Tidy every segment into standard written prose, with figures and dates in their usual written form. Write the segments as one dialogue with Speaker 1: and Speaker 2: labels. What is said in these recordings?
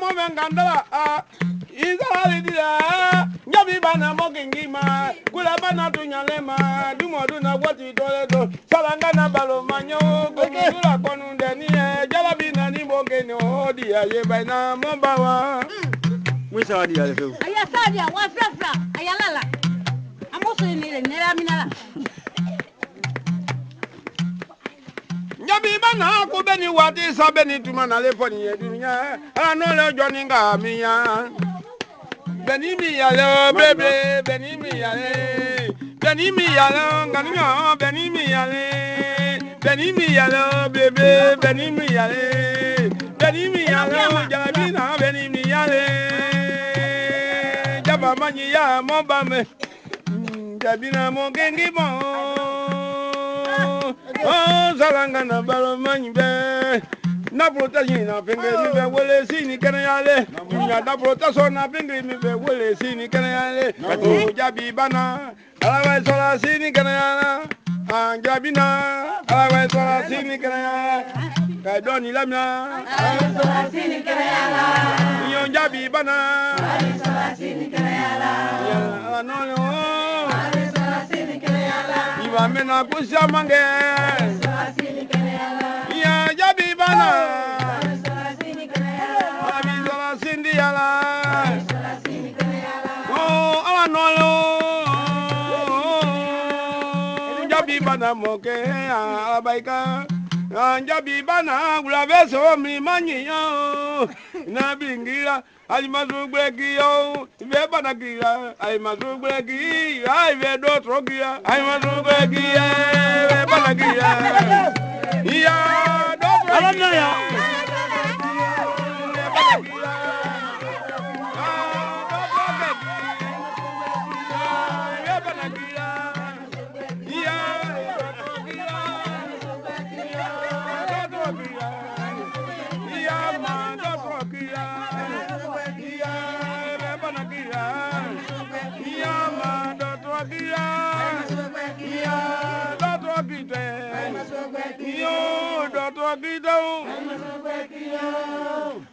Speaker 1: Momengandala Izali dia Nyabi bana mokingi ma Kula bana tunyalema Dumodu na wati toledo Salangana balo manyo Kumudula konunde niye Jalabina ni mokene Dia ye baina mombawa Mwisa wadi ya lefeu
Speaker 2: Aya sadia wafrafra Aya lala Amoso inile nera minala
Speaker 1: Nyabi bana kubeni wati sabeni tumana lefoni ye dunya Anole joninga miya Beni mi yalo bebe beni mi yale Beni mi yalo nganinga beni mi yale Beni mi yalo bebe beni mi yale Beni mi yalo jalabina beni mi yale Jaba manyi ya mobame Jabina mo gengi mo Oh salangana balo manyi be Na protection na finger mi be wele sini kanayale Dunya da protection na finger mi be wele sini kanayale Kato jabi bana Alawa sola sini kanayala Jabi na Alawa sola sini kanayala Kadoni lamna
Speaker 2: Alawa sola sini kanayala
Speaker 1: Nyon jabi bana
Speaker 2: Alawa sola sini kanayala
Speaker 1: Anolo
Speaker 2: Alawa sola sini kanayala
Speaker 1: Iwa mena kusya mange
Speaker 2: Alawa sola sini kanayala
Speaker 1: Ya jabi bana
Speaker 2: Alawa sola sini kanayala
Speaker 1: Abi sola sindi yala
Speaker 2: Alawa sola sini kanayala
Speaker 1: Oh anolo Jabi bana moke abaika Jabi bana gula beso mi manyiyo Na bingira Alimazugwegi yo Ive bana gira Alimazugwegi Ive dotro gira Alimazugwegi Ive bana gira Ya dotro gira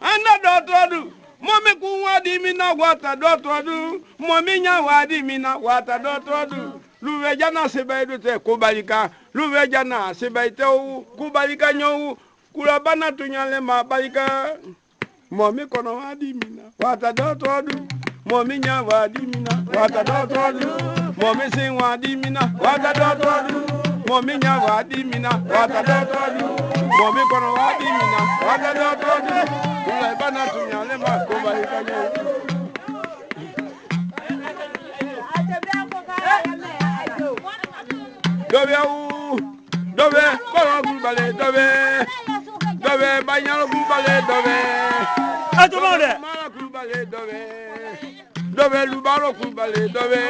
Speaker 1: Anda dotodu Momi kuwadi mina wata dotodu Momi nya wadi mina wata dotodu Luwe jana sebaidu te kubalika Luwe jana sebaite kubalika nyowu Kulabana tunyale mabalika Momi kono wadi mina wata dotodu Momi nya wadi mina wata dotodu Momi sing wadi mina wata dotodu Momi nya wadi mina wata dotodu Momi kono wadi mina wata dotodu Kulabana tunyale mabalika nyowu Dobe kolo gubale dobe banyalo gubale dobe
Speaker 3: atumande
Speaker 1: mala gubale dobe lubaro gubale dobe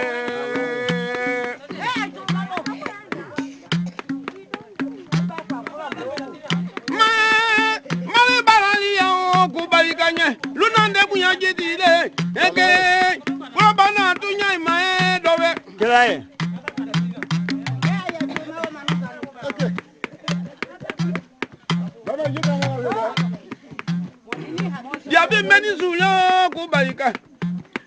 Speaker 1: mala barali ya gubali kanye lunande bunya jedile eke ko bana tunya ma dobe
Speaker 3: kiraye
Speaker 1: Diabi meni sulo kubalika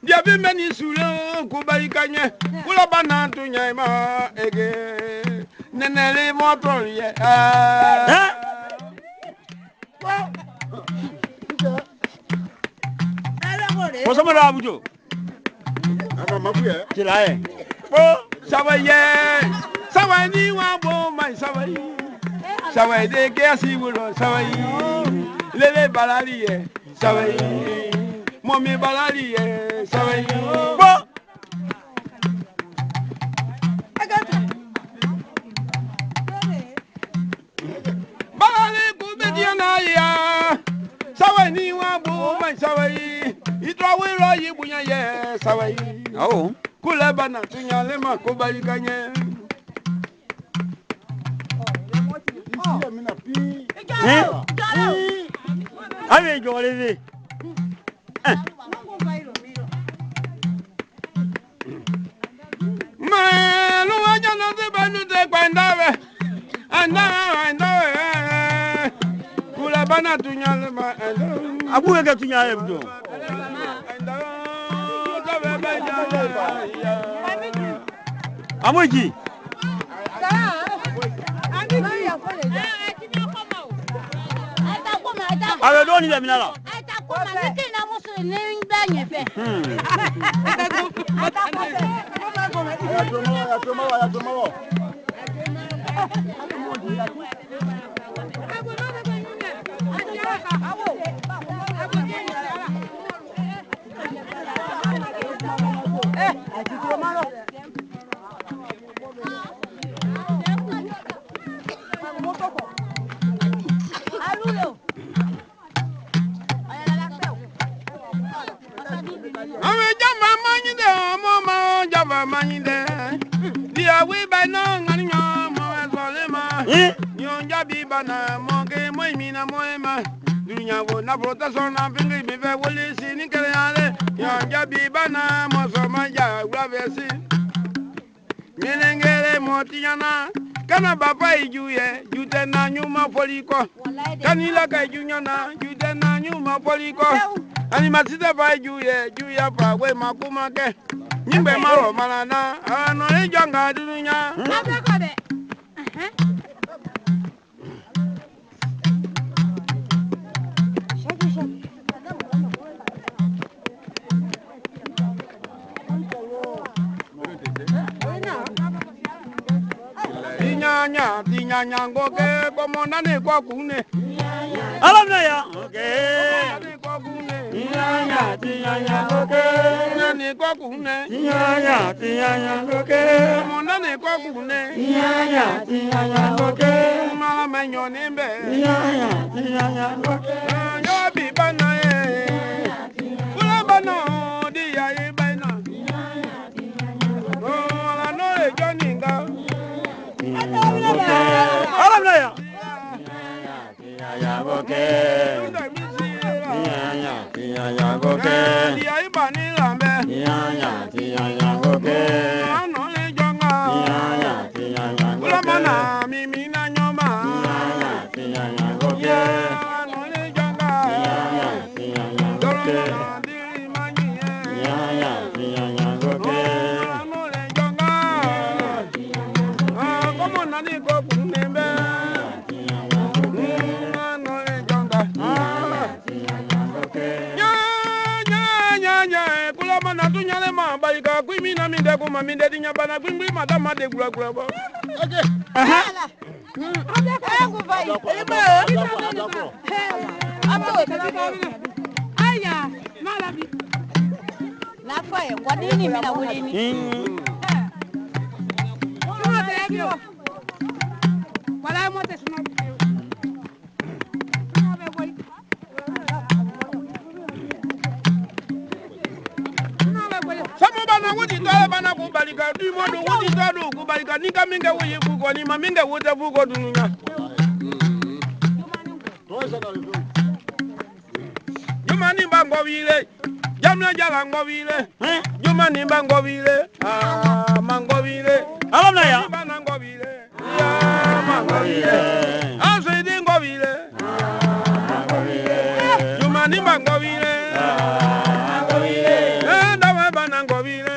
Speaker 1: Diabi meni sulo kubalika nye Kula bana tunya ma ege Nenele motor ye
Speaker 3: Kosa mara abujo
Speaker 4: Ana mabuye
Speaker 3: kiraye
Speaker 1: Po sawaye Sawani wa bo mai sawayi Sawayi de gesi wulo sawayi Lele balali ye sawayi Momi balali ye sawayi Po Balali kubediana ya Sawayi wa bo mai sawayi Itwa wiro yibunya ye sawayi
Speaker 3: oh
Speaker 1: Kule bana tunyale makubayi kanye
Speaker 3: awe joleze
Speaker 1: Ma luwa jana se banu te kwa
Speaker 3: Abu ga tunya e bujo. Amoji. Awe do ni be mi na la.
Speaker 1: Bana moke moi mina moema dunya wo na protection na pingi bi fe wole si ni kere ale ya jabi bana mo so manja wa vesi milengere motiana kana baba ijuye jute na nyuma poliko kanila ka ijunyana jute na nyuma poliko ani matite ba ijuye juya pa we makuma ke nyimbe maro malana ano le janga dunya abekode Tinyanya ngoke komona ne kwa kune
Speaker 3: Alamna ya
Speaker 1: ne kwa kune
Speaker 3: tinyanya ngoke
Speaker 1: ne kwa kune
Speaker 3: tinyanya ngoke
Speaker 1: komona ne kwa kune
Speaker 3: tinyanya ngoke
Speaker 1: mala menyo nembe
Speaker 3: tinyanya ngoke
Speaker 1: yo bi bana kula bana di ya e bana la no e joninga
Speaker 3: Alamna ya
Speaker 1: tinyanya ngoke di ai bani lambe
Speaker 3: tinyanya ngoke
Speaker 1: ano le jonga kula bana mimi na nyoma
Speaker 3: tinyanya ngoke
Speaker 1: ano le jonga Mami de dinya bana gwingwi madama de gura gura ba. Okay. Aya, malabi.
Speaker 2: Na fire, kwa nini mimi na ulini?
Speaker 1: Wala mote sima. Bana wudi dole bana ko balika du modo wudi dole ko balika ni kaminga woye fuko ni maminga wote fuko dunya Jumani bango wile jamna jala ngo wile Jumani bango wile mango wile
Speaker 3: Alamna ya
Speaker 1: bana ngo wile mango wile asidi ngo wile mango wile Jumani bango wile mango wile dawa bana ngo wile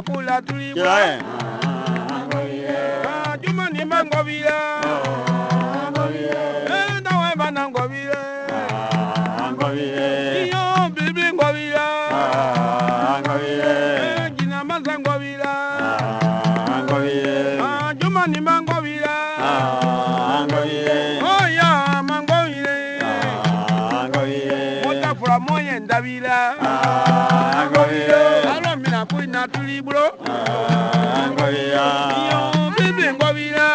Speaker 1: kula tulibwa juma ni mangobira dawa bana ngobira iyo bibi ngobira jina maza ngobira juma ni mangobira oya mangobira mota fura moye ndabira alo mina kuina tulibro iyo bibi ngobira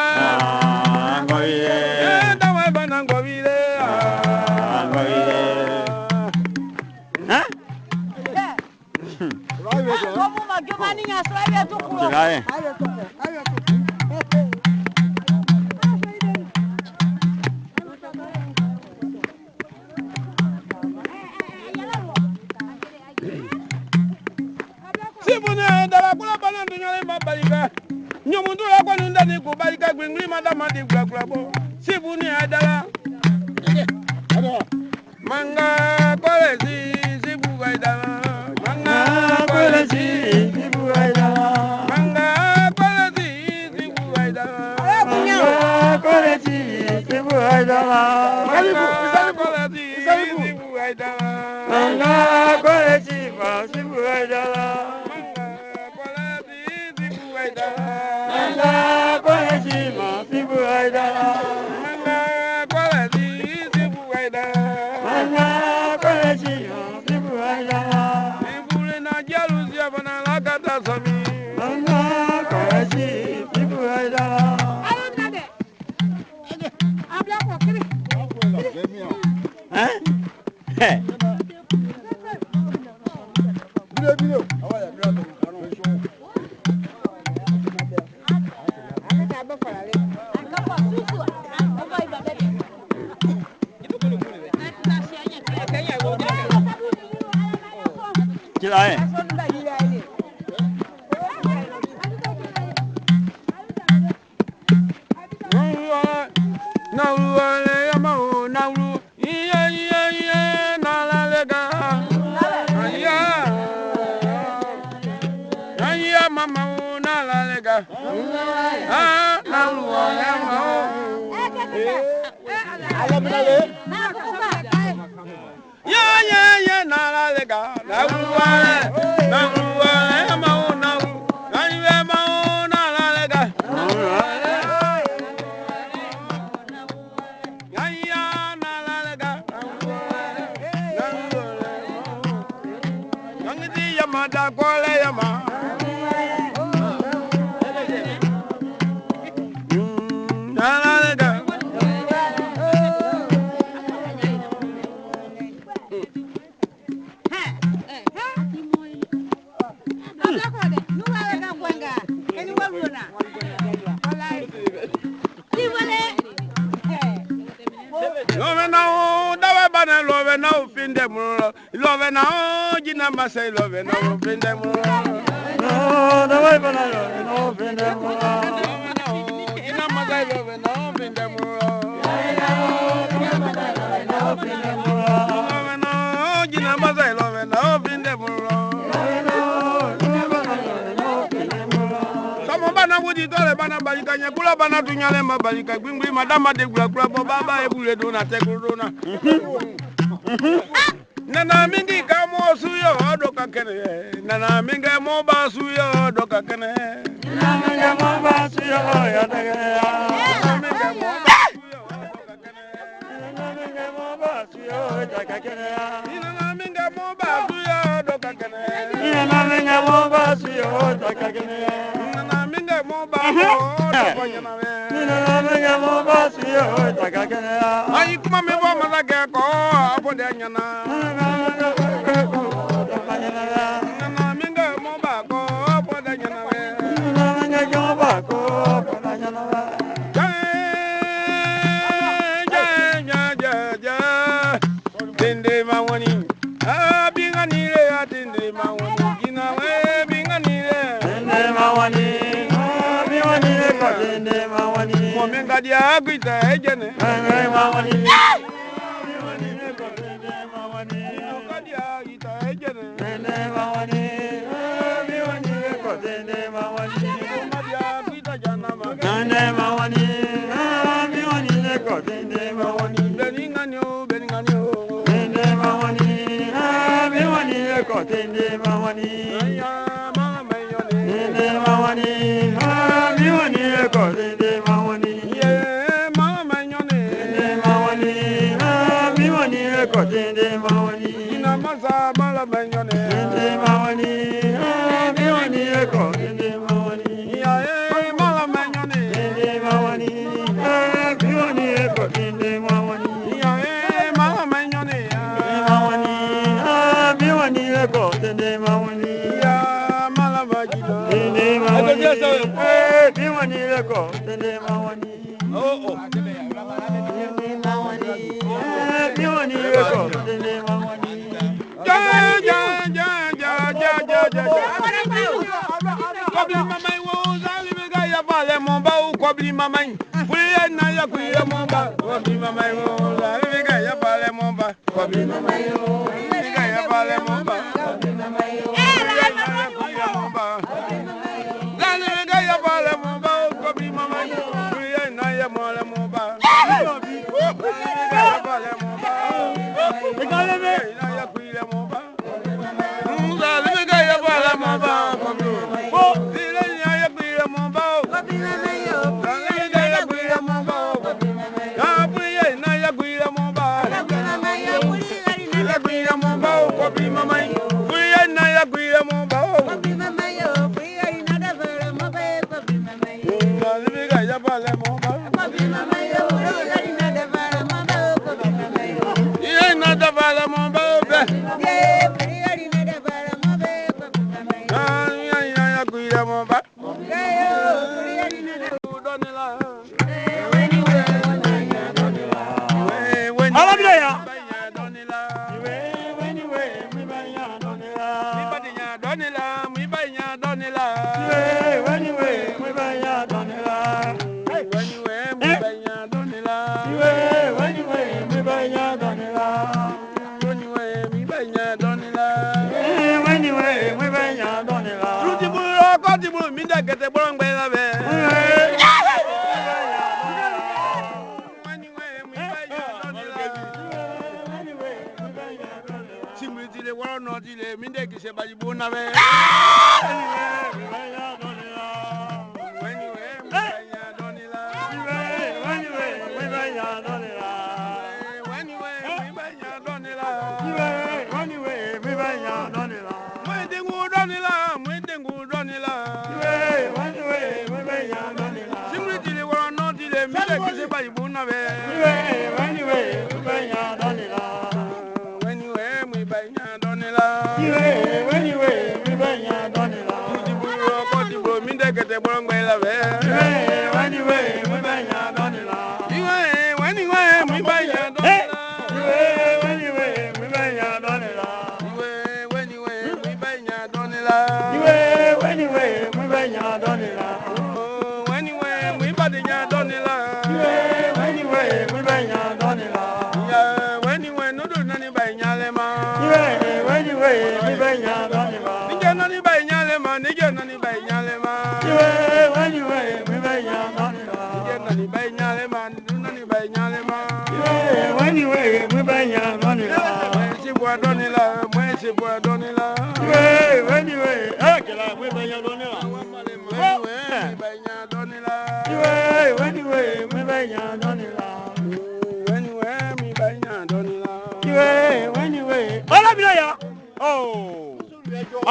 Speaker 1: dawa bana ngobira Sibune dala kula bana dunyale mabalika Nyomundu la kwa nunda ni kubalika gwingli madama di glabo. Sibuni adala. Manga kolezi sibu gaidala. Manga kolezi sibu gaidala. Manga kolezi sibu gaidala. Manga kolezi sibu gaidala. Manga kolezi sibu gaidala. Manga kolezi sibu gaidala. Manga kolezi sibu gaidala. Manga kolezi sibu gaidala. Manga kolezi sibu gaidala. Ibule na jaluzi abana la kata sami. Manga kolezi sibu gaidala. Hein? Kila Masay love no finde mo no da vai bana no finde mo ina masay love no finde mo no ina masay love no finde mo samo bana wudi dole bana balika nyakula bana tunyale mabalika gwingwi madama de gura bo baba ebule do na tekuru na Nana mingi kamo suyo doka kene. Nana mingi mo ba suyo doka kene. Nana mingi mo ba suyo ya kene. Nana mingi mo ba suyo doka kene. Nana mingi mo ba suyo doka kene. Nana mingi mo ba suyo doka kene. Nana mingi mo ba suyo doka kene. Nana mingi mo ba doka kene. Nana mingi mo ba suyo doka kene. Ai kuma me bo malaka ko aponde nyana. Dia kita ejene mawani dia kita ejene mawani biwani ko dene mawani dia kita janama dene mawani biwani ko dene mawani beninganyo dene mawani biwani ko dene mawani ya mama mayone dene mawani biwani ko dene mawani Dende mawani ina masa mala banyone dende mawani biwani ko dende mawani ya mala banyone dende mawani biwani ko dende mawani ya mala banyone mawani biwani ko dende mawani ya mala bajido dende mawani biwani ko dende mawani oh Kobi mama, we na ya kuya momba. Kobi mama, la viga ya pale momba. Kobi mama, viga ya pale momba. Kobi mama, ya kuya momba. La viga ya pale momba. Kobi mama, we na ya mole momba. Viga ya pale momba. Viga ya kuya momba. La viga ya pale momba.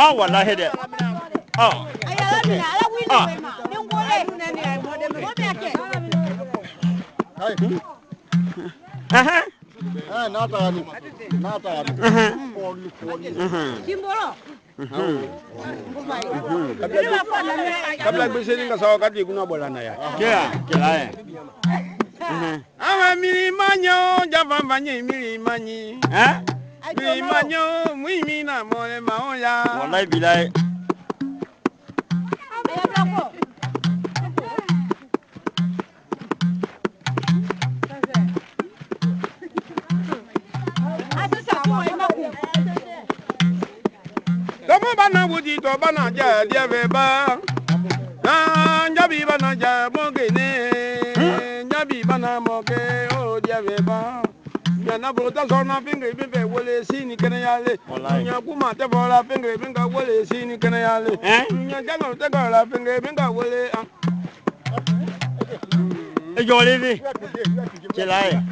Speaker 3: Oh, what I hit it. Oh,
Speaker 1: kabla biseni ngasawa kati kuna bolana ya.
Speaker 3: kila
Speaker 1: Ama milimanyo java manyi milimanyi. Milimanyo muimina mole maoya.
Speaker 3: wallahi bilai.
Speaker 1: Tomo bana wuji to bana ja dia beba. Njabi bana ja mogene. Njabi bana moke o dia beba. Yana bota sona fingre bebe wole sini kene yale. Nya kuma te bola fingre binga wole sini kene yale. Nya jalo te gola fingre binga wole.
Speaker 3: E jole ni. Kila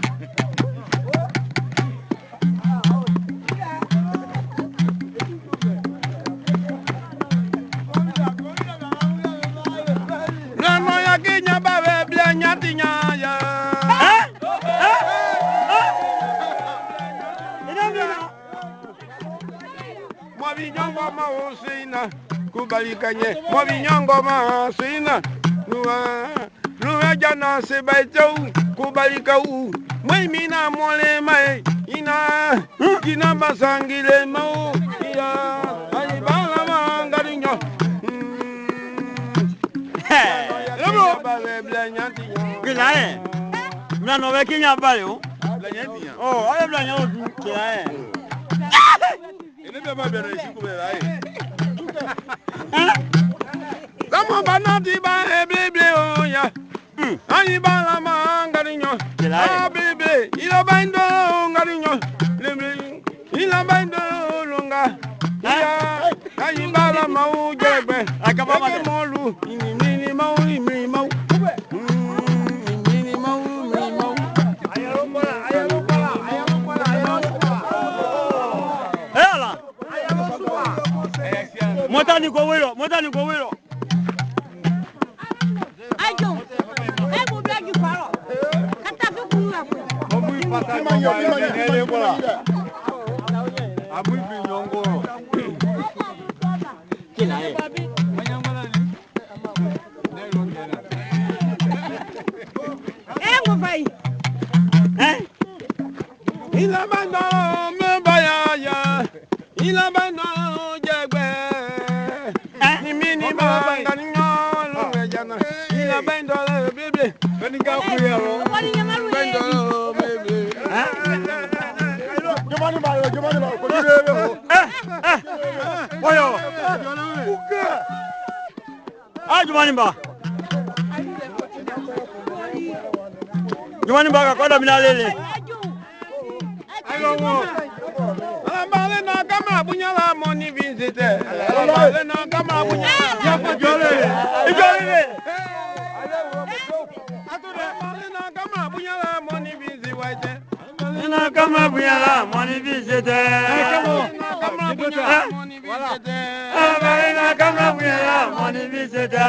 Speaker 1: Kenya babe bia nyati nyaya. Mwabi nyongo ma usina kubalikanye. Mwabi nyongo ma usina nuwa jana sebaitau kubalika u. Mwi na mole mai ina basangile mau ina alibala mangarinyo.
Speaker 3: Kinae. Mna we Kenya bale o. Oh, ayo mna nyawo kinae.
Speaker 4: Ene be ma be na shi ku be ai.
Speaker 1: Come banati ba ebebe o ya. Ayi ba la ma ngarinyo. Ah bebe, ila baindo ngarinyo. Lebe, ila baindo longa. Ya, ayi ba la ma o jegbe.
Speaker 3: Akaba ma
Speaker 1: mo lu, ni ma o ni ma o. Ni ma o ni ma o.
Speaker 4: Ayaro kola.
Speaker 3: Ela. Motani ko wiro.
Speaker 2: Ajo. Ebo bi aju paro. Kata fi kuru apo.
Speaker 4: Abu bi nyongo.
Speaker 3: Kinae.
Speaker 2: Ebo vai.
Speaker 1: Ila baindo me baya. Ila baindo jegbe. Ni mini ba ngarinyo longa jana. Ila baindo bebe.
Speaker 4: Beni ga ku ya ro.
Speaker 2: Wani nyamaru
Speaker 1: Baindo
Speaker 2: ye.
Speaker 1: bebe.
Speaker 4: Jomani ba ko ni rebe ho.
Speaker 3: Oyo. Jumani ba. Jumani ba ka kwada minalele.
Speaker 1: Alambale na kama bunyala moni visite. Alambale na kama bunyala.
Speaker 3: Ijole.
Speaker 1: Alambale na kama bunyala moni visite waite.
Speaker 3: Ina kama buyala moni visite.
Speaker 1: Kama bunyala moni visite.
Speaker 3: Ina kama buyala moni visite.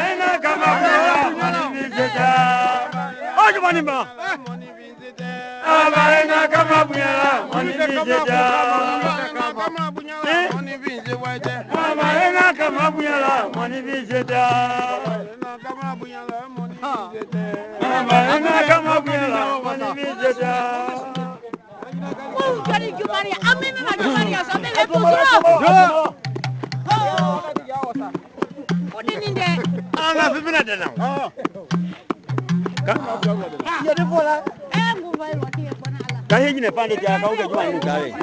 Speaker 3: Ina kama buyala moni visite. Jumani ba. Ina kama buyala moni visite.
Speaker 1: Kama bunyala moni visite waite.
Speaker 3: Ina kama buyala moni visite.
Speaker 1: Kama bunyala moni visite.
Speaker 3: Ina kama buyala moni visite.
Speaker 2: Mu jari jumari. Amina na jumari ya sabe le kusuro. Odi ninde.
Speaker 3: Ana fibina dena.
Speaker 2: Ngu vai wati e bona ala.
Speaker 3: Kahe jine pande ja ka uke jumani mukare.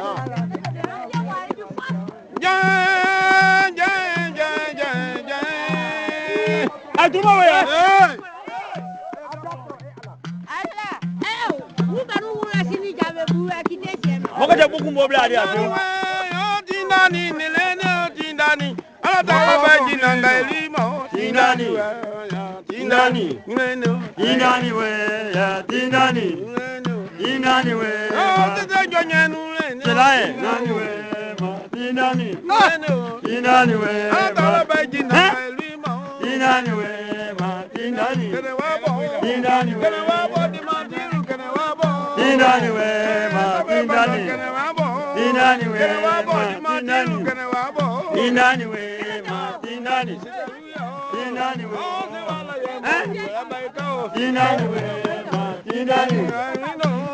Speaker 3: Atuma we.
Speaker 2: Ala. Wu banu wura sini jabe bu akide sheme.
Speaker 3: Moka ja buku mbo bla ari aso.
Speaker 1: Tindani nilene tindani. Ala ta ko ba jinanga elimo.
Speaker 3: Tindani.
Speaker 1: Tindani.
Speaker 3: Tindani we ya tindani. Tindani we.
Speaker 1: Tete jonyenu le.
Speaker 3: Selae. Tindani we ma tindani. Tindani we.
Speaker 1: Ala ta ko ba jinanga elimo.
Speaker 3: Tindani we ma tindani.
Speaker 1: Kene wabo.
Speaker 3: Tindani we.
Speaker 1: Kene wabo di matiru kene wabo.
Speaker 3: Tindani we ma tindani.
Speaker 1: Kene wabo.
Speaker 3: Tindani we
Speaker 1: Kene wabo
Speaker 3: ma
Speaker 1: di matiru
Speaker 3: tindani.
Speaker 1: kene wabo.
Speaker 3: Tindani we ma tindani. Tindani we. Tindani we ma tindani.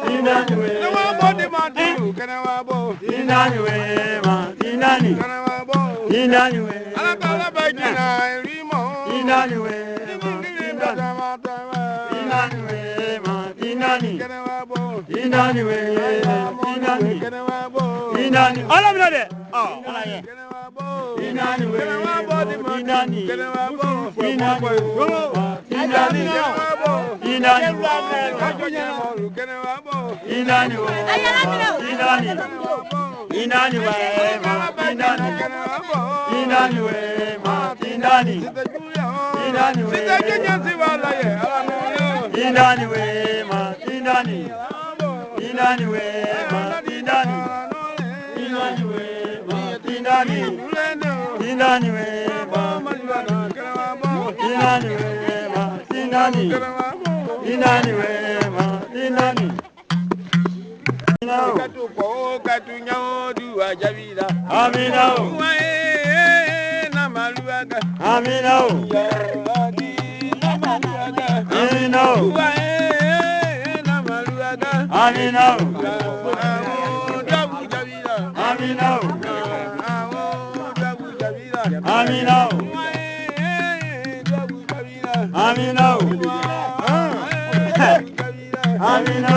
Speaker 3: Tindani we.
Speaker 1: Kene wabo di matiru kene wabo.
Speaker 3: Tindani we ma tindani.
Speaker 1: Kene wabo.
Speaker 3: Tindani we.
Speaker 1: Ala ta ko ba jinanga elimo.
Speaker 3: Tindani we ma tindani. Tindani we ma tindani. Tindani we tindani. Tindani. Ala mina de. Ala ye. Tindani we tindani. Tindani we tindani. Tindani we. Tindani we.
Speaker 2: Ayala mina.
Speaker 3: Tindani. Tindani we ma tindani. Tindani we ma tindani. Tindani we. Tindani we ma tindani. Tindani we ma tindani. Tindani we ma tindani. Tindani we ma tindani we ma tindani. Tindani we ma tindani. Amina. Amina. Amina. Amina. Amina. Amino. Amino.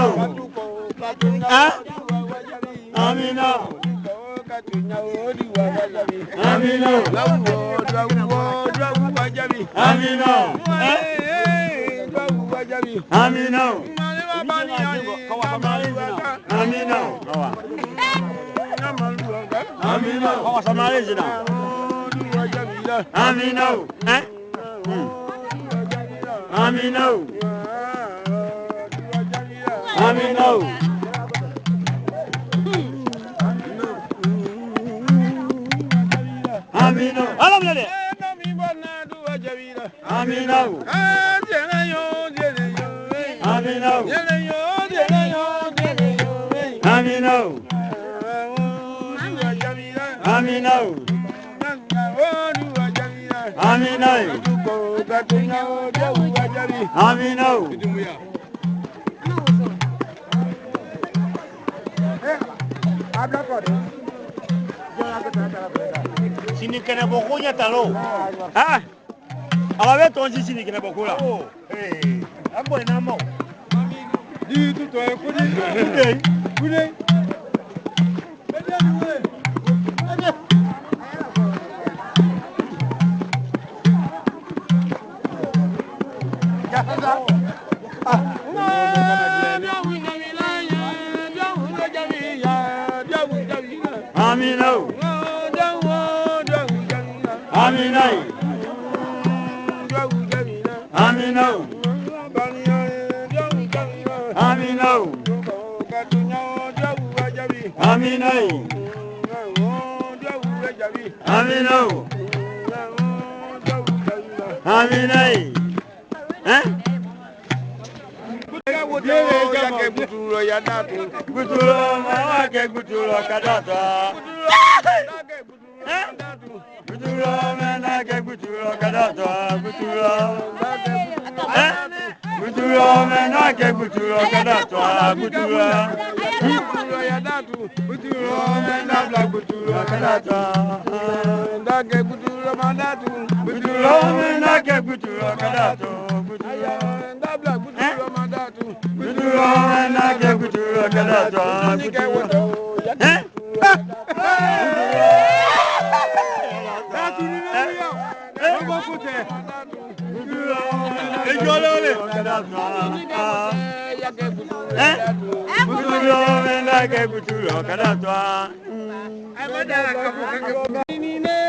Speaker 3: Amino. Amino. Amino. Amino. Oh, Samaria now. Amino. Amino. Amino. Amino. Alamle. Amino. Amino. Amino. Amino. Amino. Amino. Sini kena bokunya talo. Ah. Ababe tonji sini kena bokula. Oh. Eh. Ambo inamo. Di tu to e kudi. Kudi. Amino. Amino. Amino. Amino. Amino. Amino. Amino. Hein? Buturo ya datu. Buturo ma ke buturo kadata. Buturo ma ke buturo kadata. Buturo. Buturo ma ke buturo kadata. Buturo. Buturo ya datu. Buturo ma bla buturo kadata. Ndake buturo ma datu. Buturo ma ke buturo kadata. Buturo. Ndabla buturo ma datu. Buturo na ke buturo kadata. Buturo. Datu ni yo. Robo kute. Buturo. Ejolole kadata. Buturo na ke buturo kadata. Amada kabuka ni ne.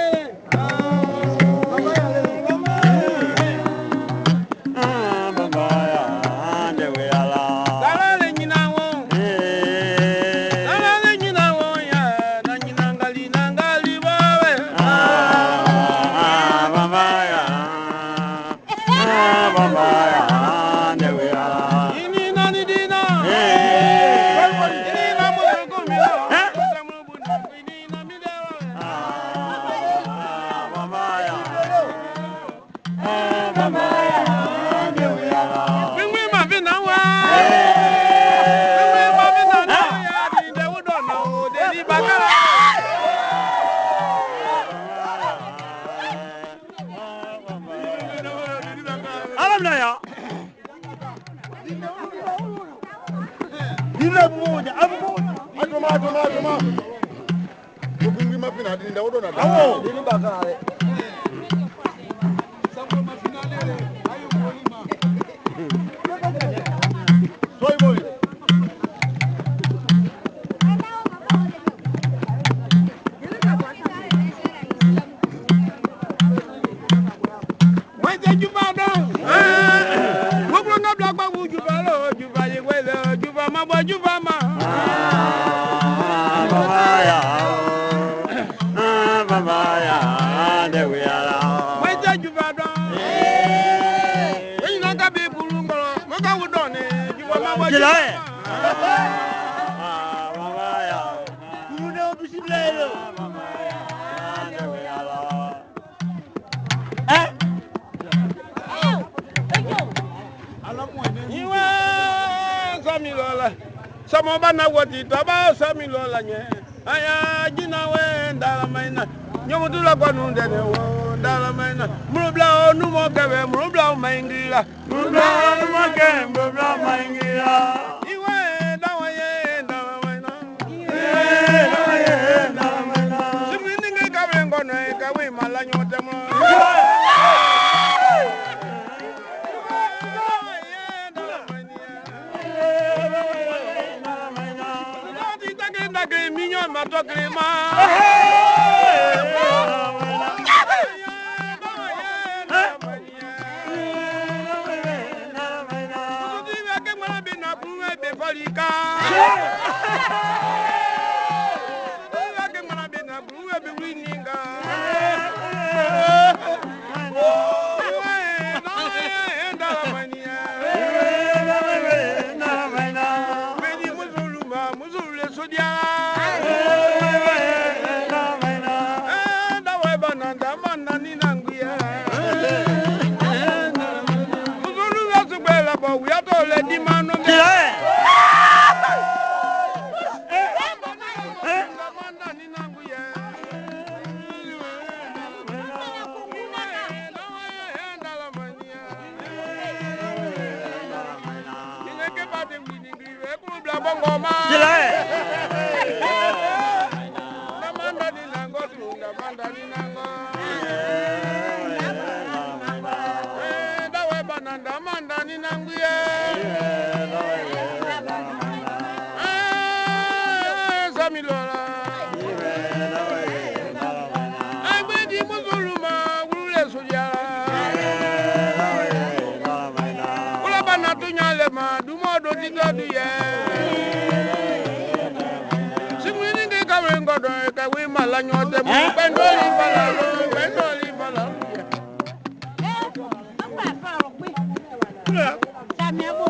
Speaker 3: Some of na wati taba sami lola nye aya jina we ndala maina
Speaker 1: Nyomutula kwa nundene wo ndala maina mrubla numo kebe mrubla maingira
Speaker 3: mrubla numo kebe mrubla maingira
Speaker 1: iwe dawa ye ndala maina
Speaker 3: dawa ye ndala maina
Speaker 1: simini nge kawe ngono kawe mala nyote mo minyo matokrima Polika Ke mana bina bluwe be wininga enda la mania Beni muzuluma muzule sodia enda we bananda manani nanguya muzulu la subela bo we atole di mano Bongoma Namanda ni nango Namanda ni nango Dawe bananda manda ni nanguye Samilora Aibedi muzuluma Wule suja Ula banatu nyalema Dumodo digaduye we malanyote mu pendoli balalo Samia bo.